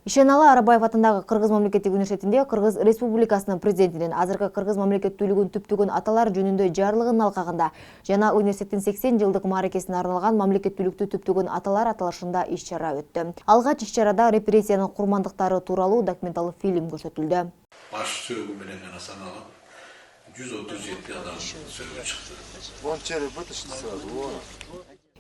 Ишеналы Арабаев атындагы Кыргыз мамлекеттик университетинде Кыргыз Республикасынын президентинин азыркы кыргыз мамлекеттүүлүгүн түптөгөн аталар жөнүндө жарлыгынын алкагында жана университеттин 80 жылдык мааракесине арналган мамлекеттүүлүктү түптөгөн аталар аталышында иш-чара өттү. Алгач иш-чарада репрессиянын курмандыктары тууралуу документалдык фильм көрсөтүлдү. Баш сөөгү менен гана саналып 137 адам сөөгү чыкты.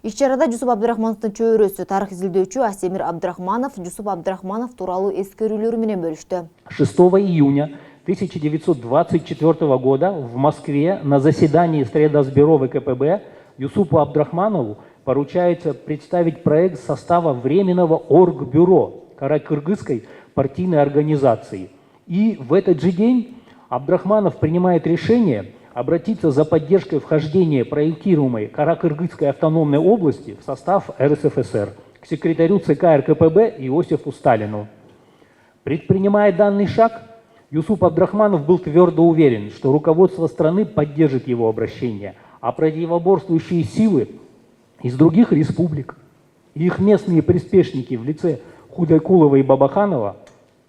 Иш-чарада Жусуп Абдрахмановдун чөйрөсү, тарых изилдөөчү Асемир Абдрахманов Жусуп Абдрахманов тууралуу эскерүүлөрү менен бөлүштү. 6 июня 1924 года в Москве на заседании Средосбюро ВКПБ Юсупу Абдрахманову поручается представить проект состава Временного оргбюро Каракыргызской партийной организации. И в этот же день Абдрахманов принимает решение обратиться за поддержкой вхождения проектируемой Каракыргызской автономной области в состав РСФСР к секретарю ЦК РКПБ Иосифу Сталину. Предпринимая данный шаг, Юсуп Абдрахманов был твердо уверен, что руководство страны поддержит его обращение, а противоборствующие силы из других республик и их местные приспешники в лице Худайкулова и Бабаханова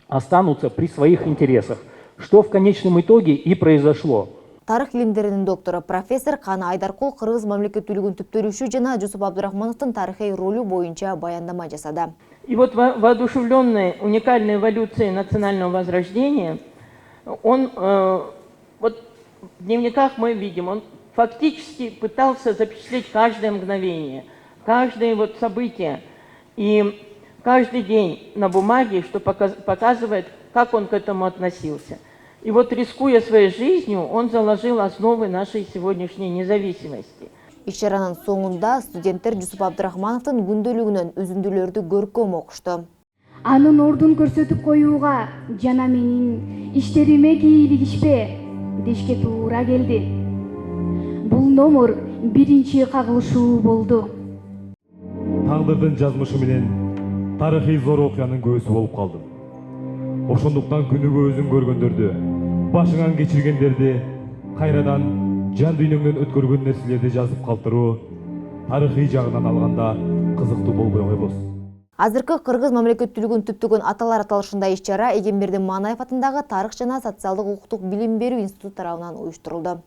останутся при своих интересах, что в конечном итоге и произошло. Тарых илимдеринин доктору профессор Кана Айдаркул кыргыз мамлекеттүүлүгүн түптөрүшү жана Жусуп Абдрахмановдун тарыхый ролу боюнча баяндама жасады. И вот воодушевленной уникальной эволюцией национального возрождения, вот в дневниках мы видим, он фактически пытался запечатлеть каждое мгновение, каждое вот событие и каждый день на бумаге, что показывает, как он к этому относился. И вот, рискуя своей жизнью, он заложил основы нашей сегодняшней независимости. Иш-чаранын соңунда студенттер Жусуп Абдрахмановдун күндөлүгүнөн үзүндүлөрдү көркөм окушту. Анын ордун көрсөтүп коюуга жана менин иштериме кийлигишпе дешке туура келди. Бул номер биринчи кагылышуу болду. Тагдырдын жазмышы менен тарыхый зор окуянын көөсү болуп калдым. Ошондуктан күнүгө өзүң көргөндөрдү, башыңан кечиргендерди, кайрадан жан дүйнөңдөн өткөргөн нерселерди жазып калтыруу тарыхый жагынан алганда кызыктуу болбой койбос. Азыркы кыргыз мамлекеттүүлүгүн түптөгөн аталар аталышында иш-чара Эгемберди Манаев атындагы Тарых жана социалдык укуктук билим берүү институту тарабынан уюштурулду.